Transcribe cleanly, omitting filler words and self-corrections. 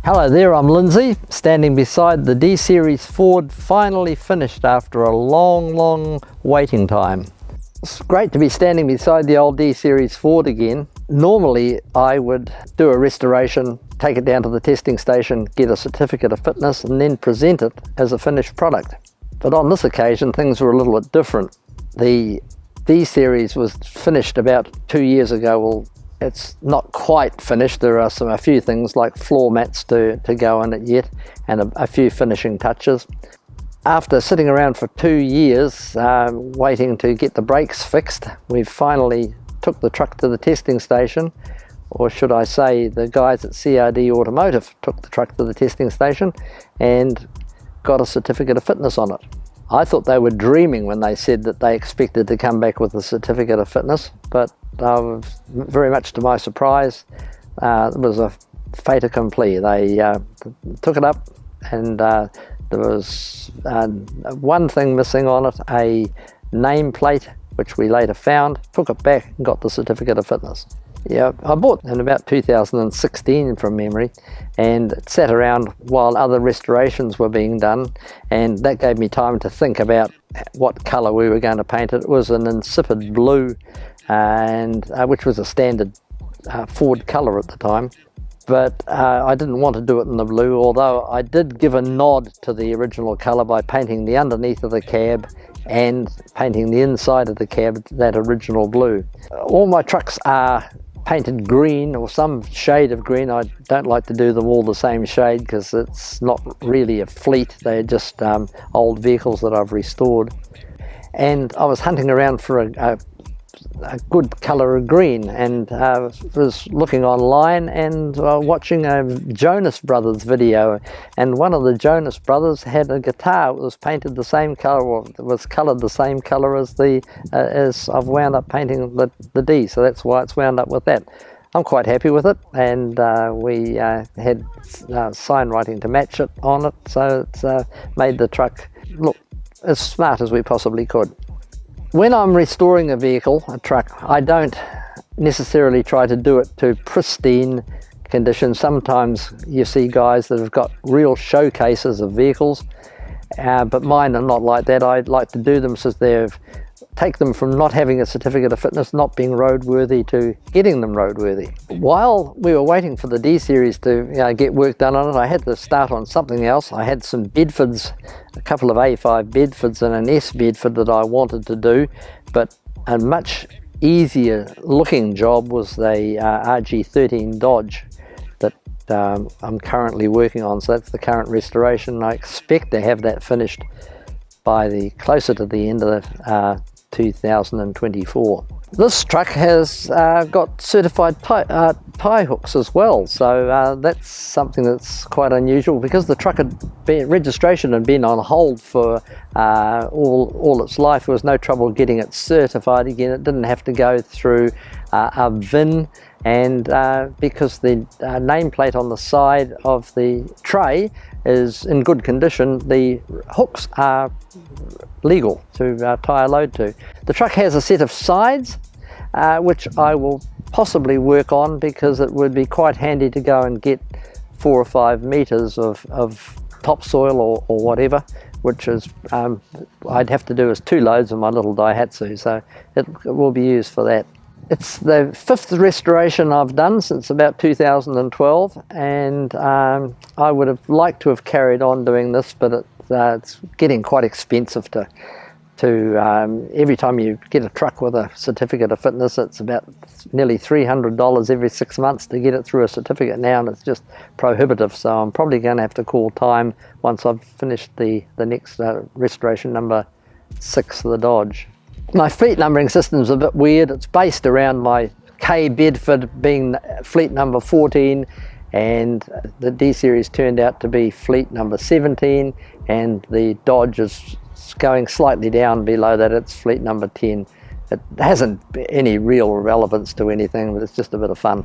Hello there, I'm Lindsay, standing beside the D-Series Ford, finally finished after a long waiting time. It's great to be standing beside the old D-Series Ford again. Normally I would do a restoration, take it down to the testing station, get a certificate of fitness and then present it as a finished product. But on this occasion things were a little bit different. The D-Series was finished about 2 years ago. Well, it's not quite finished. There are a few things like floor mats to go in it yet, and a few finishing touches. After sitting around for 2 years waiting to get the brakes fixed, we finally took the truck to the testing station, or should I say the guys at CRD Automotive took the truck to the testing station and got a certificate of fitness on it. I thought they were dreaming when they said that they expected to come back with a certificate of fitness, but very much to my surprise, it was a fait accompli. They took it up, and there was one thing missing on it, a nameplate, which we later found, took it back and got the certificate of fitness. Yeah, I bought in about 2016 from memory, and it sat around while other restorations were being done, and that gave me time to think about what colour we were going to paint it. It was an insipid blue, and which was a standard Ford colour at the time. But I didn't want to do it in the blue, although I did give a nod to the original colour by painting the underneath of the cab and painting the inside of the cab that original blue. All my trucks are painted green or some shade of green. I don't like to do them all the same shade because it's not really a fleet. They're just old vehicles that I've restored. And I was hunting around for a good colour of green, and was looking online and watching a Jonas Brothers video, and one of the Jonas Brothers had a guitar that was painted the same colour, or was coloured the same colour as as I've wound up painting the D, so that's why it's wound up with that. I'm quite happy with it, and we had sign writing to match it on it, so it's made the truck look as smart as we possibly could. When I'm restoring a vehicle, a truck, I don't necessarily try to do it to pristine condition. Sometimes you see guys that have got real showcases of vehicles, but mine are not like that. I like to do them so take them from not having a certificate of fitness, not being roadworthy, to getting them roadworthy. While we were waiting for the D-Series to get work done on it, I had to start on something else. I had some Bedfords, a couple of A5 Bedfords and an S Bedford that I wanted to do, but a much easier looking job was the RG13 Dodge that I'm currently working on. So that's the current restoration. I expect to have that finished by closer to the end of 2024. This truck has got certified pie hooks as well, so that's something that's quite unusual, because the truck registration had been on hold for all its life. There was no trouble getting it certified again. It didn't have to go through a VIN, and because the nameplate on the side of the tray is in good condition, the hooks are legal to tie a load to. The truck has a set of sides which I will possibly work on, because it would be quite handy to go and get 4 or 5 meters of topsoil or whatever, which is I'd have to do as 2 loads of my little Daihatsu, so it will be used for that. It's the 5th restoration I've done since about 2012, and I would have liked to have carried on doing this, but it's getting quite expensive to every time you get a truck with a certificate of fitness, it's about nearly $300 every 6 months to get it through a certificate now, and it's just prohibitive. So I'm probably going to have to call time once I've finished the next restoration number 6 of the Dodge. My fleet numbering system is a bit weird. It's based around my K Bedford being fleet number 14, and the D-Series turned out to be fleet number 17, and the Dodge is going slightly down below that. It's fleet number 10. It hasn't any real relevance to anything, but it's just a bit of fun.